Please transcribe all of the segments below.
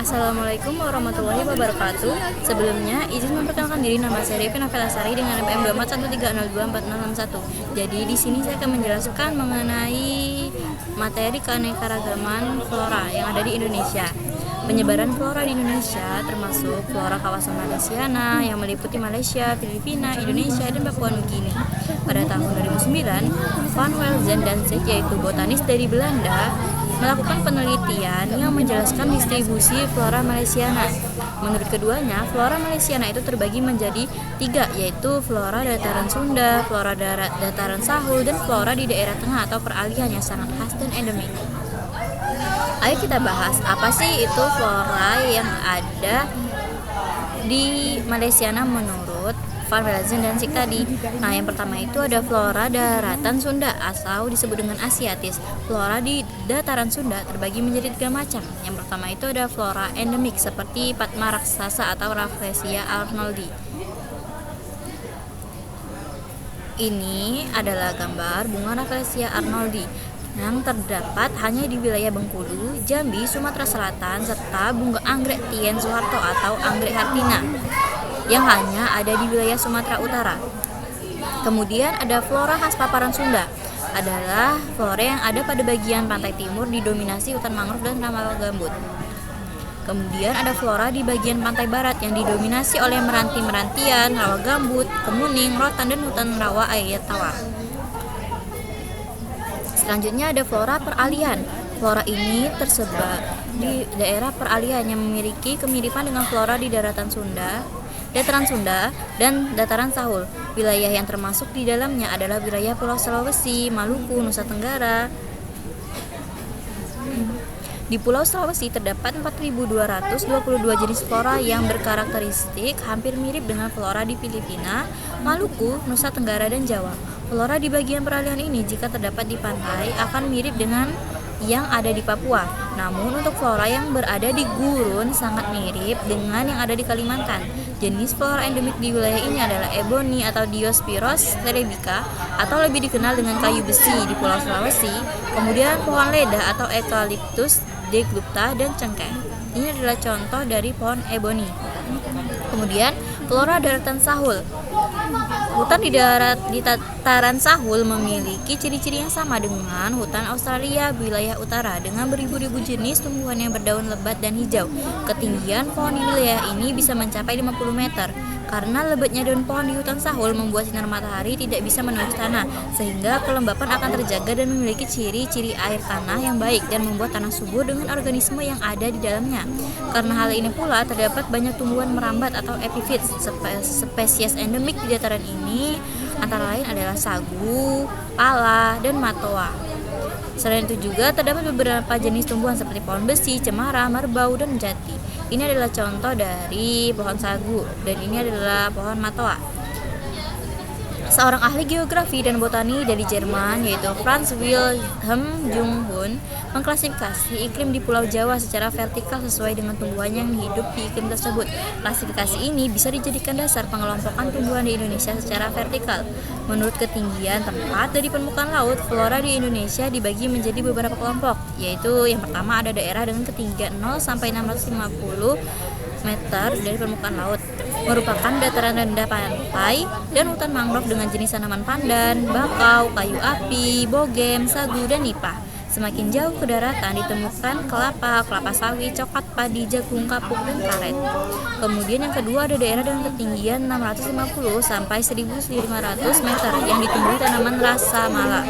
Assalamualaikum warahmatullahi wabarakatuh. Sebelumnya, izin memperkenalkan diri, nama saya Devi Novelasari dengan NPM 2413024661. Jadi di sini saya akan menjelaskan mengenai materi keanekaragaman flora yang ada di Indonesia. Penyebaran flora di Indonesia termasuk flora kawasan Malaysiana yang meliputi Malaysia, Filipina, Indonesia, dan Papua Nugini. Pada tahun 2009, Van Welzen dan Zek, yaitu botanis dari Belanda, melakukan penelitian yang menjelaskan distribusi flora Malaysiana. Menurut keduanya, flora Malaysiana itu terbagi menjadi 3, yaitu flora dataran Sunda, flora dataran Sahul, dan flora di daerah tengah atau peralihan yang sangat khas dan endemik. Ayo kita bahas apa sih itu flora yang ada di Malaysiana menurut Van Welzen dan Zek tadi. Nah, yang pertama itu ada flora daratan Sunda atau disebut dengan Asiatis. Flora di dataran Sunda terbagi menjadi 3 macam. Yang pertama itu ada flora endemik seperti Padma raksasa atau Rafflesia arnoldi. Ini adalah gambar bunga Rafflesia arnoldi yang terdapat hanya di wilayah Bengkulu, Jambi, Sumatera Selatan, serta bunga anggrek Tien Soeharto atau anggrek Hartina yang hanya ada di wilayah Sumatera Utara. Kemudian ada flora khas paparan Sunda, adalah flora yang ada pada bagian pantai timur didominasi hutan mangrove dan rawa gambut. Kemudian ada flora di bagian pantai barat yang didominasi oleh meranti-merantian, rawa gambut, kemuning, rotan, dan hutan rawa ayat tawar. Selanjutnya ada flora peralihan. Flora ini tersebar di daerah peralihan yang memiliki kemiripan dengan flora di dataran Sunda dan dataran Sahul. Wilayah yang termasuk di dalamnya adalah wilayah Pulau Sulawesi, Maluku, Nusa Tenggara. Di Pulau Sulawesi terdapat 4.222 jenis flora yang berkarakteristik hampir mirip dengan flora di Filipina, Maluku, Nusa Tenggara, dan Jawa. Flora di bagian peralihan ini jika terdapat di pantai akan mirip dengan yang ada di Papua. Namun untuk flora yang berada di gurun sangat mirip dengan yang ada di Kalimantan. Jenis flora endemik di wilayah ini adalah ebony atau Diospyros telebica atau lebih dikenal dengan kayu besi di Pulau Sulawesi. Kemudian pohon leda atau Eucalyptus deglupta dan cengkeh. Ini adalah contoh dari pohon ebony. Kemudian flora daratan Sahul. Hutan di dataran Sahul memiliki ciri-ciri yang sama dengan hutan Australia wilayah utara dengan beribu-ribu jenis tumbuhan yang berdaun lebat dan hijau. Ketinggian pohon di wilayah ini bisa mencapai 50 meter. Karena lebatnya daun pohon di hutan Sahul membuat sinar matahari tidak bisa menembus tanah, sehingga kelembapan akan terjaga dan memiliki ciri-ciri air tanah yang baik dan membuat tanah subur dengan organisme yang ada di dalamnya. Karena hal ini pula terdapat banyak tumbuhan merambat atau epifits. Spesies endemik di dataran ini antara lain adalah sagu, pala, dan matoa. Selain itu juga terdapat beberapa jenis tumbuhan seperti pohon besi, cemara, merbau, dan jati. Ini adalah contoh dari pohon sagu dan ini adalah pohon matoa. Seorang ahli geografi dan botani dari Jerman yaitu Franz Wilhelm Junghun mengklasifikasi iklim di Pulau Jawa secara vertikal sesuai dengan tumbuhan yang hidup di iklim tersebut. Klasifikasi ini bisa dijadikan dasar pengelompokan tumbuhan di Indonesia secara vertikal. Menurut ketinggian tempat dari permukaan laut, flora di Indonesia dibagi menjadi beberapa kelompok, yaitu yang pertama ada daerah dengan ketinggian 0 sampai 650 meter dari permukaan laut, merupakan dataran rendah pantai dan hutan mangrove dengan jenis tanaman pandan, bakau, kayu api, bogem, sagu, dan nipah. Semakin jauh ke daratan ditemukan kelapa, kelapa sawit, coklat, padi, jagung, kapuk, dan karet. Kemudian yang kedua ada daerah dengan ketinggian 650 sampai 1.500 meter yang ditumbuhi tanaman rasa mala,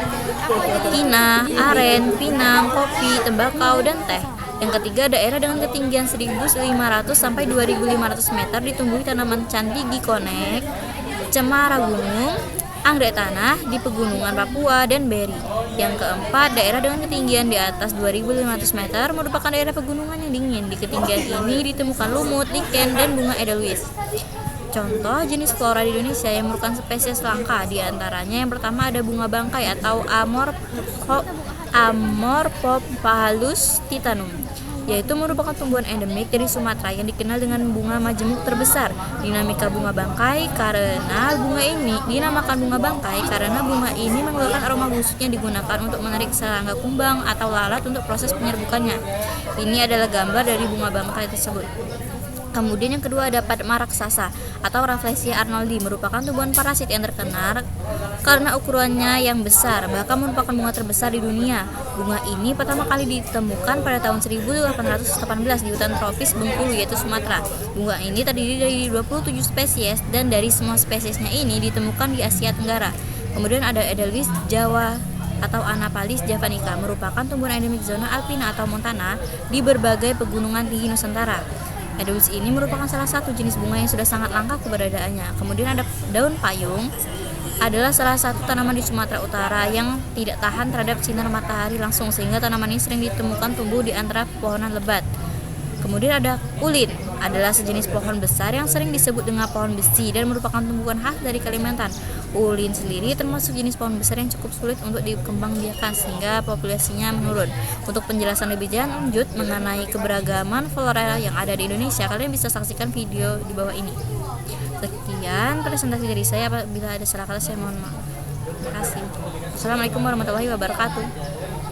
tina, aren, pinang, kopi, tembakau, dan teh. Yang ketiga, daerah dengan ketinggian 1.500 sampai 2.500 meter ditumbuhi tanaman candigi konek, cemara gunung, anggrek tanah di pegunungan Papua, dan beri. Yang keempat, daerah dengan ketinggian di atas 2.500 meter merupakan daerah pegunungan yang dingin. Di ketinggian ini ditemukan lumut, lichen, dan bunga edelweiss. Contoh jenis flora di Indonesia yang merupakan spesies langka, di antaranya yang pertama ada bunga bangkai atau Amorphophallus titanum. yaitu merupakan tumbuhan endemik dari Sumatera yang dikenal dengan bunga majemuk terbesar. Dinamika bunga bangkai karena bunga ini dinamakan bunga bangkai karena bunga ini mengeluarkan aroma busuk yang digunakan untuk menarik serangga kumbang atau lalat untuk proses penyerbukannya. Ini adalah gambar dari bunga bangkai tersebut. Kemudian yang kedua ada Padma raksasa atau Rafflesia arnoldi, merupakan tumbuhan parasit yang terkenal karena ukurannya yang besar, bahkan merupakan bunga terbesar di dunia. Bunga ini pertama kali ditemukan pada tahun 1818 di hutan tropis Bengkulu, yaitu Sumatera. Bunga ini terdiri dari 27 spesies dan dari semua spesiesnya ini ditemukan di Asia Tenggara. Kemudian ada Edelweiss Jawa atau Anaphalis javanica, merupakan tumbuhan endemik zona alpina atau montana di berbagai pegunungan tinggi Nusantara. Edelweiss ini merupakan salah satu jenis bunga yang sudah sangat langka keberadaannya. Kemudian ada daun payung, adalah salah satu tanaman di Sumatera Utara yang tidak tahan terhadap sinar matahari langsung, sehingga tanaman ini sering ditemukan tumbuh di antara pepohonan lebat. Kemudian ada ulin, adalah sejenis pohon besar yang sering disebut dengan pohon besi dan merupakan tumbuhan khas dari Kalimantan. Ulin sendiri termasuk jenis pohon besar yang cukup sulit untuk dikembangbiakan sehingga populasinya menurun. Untuk penjelasan lebih lanjut mengenai keberagaman flora yang ada di Indonesia, kalian bisa saksikan video di bawah ini. Sekian presentasi dari saya, apabila ada salah kata saya mohon maaf. Terima kasih. Assalamualaikum warahmatullahi wabarakatuh.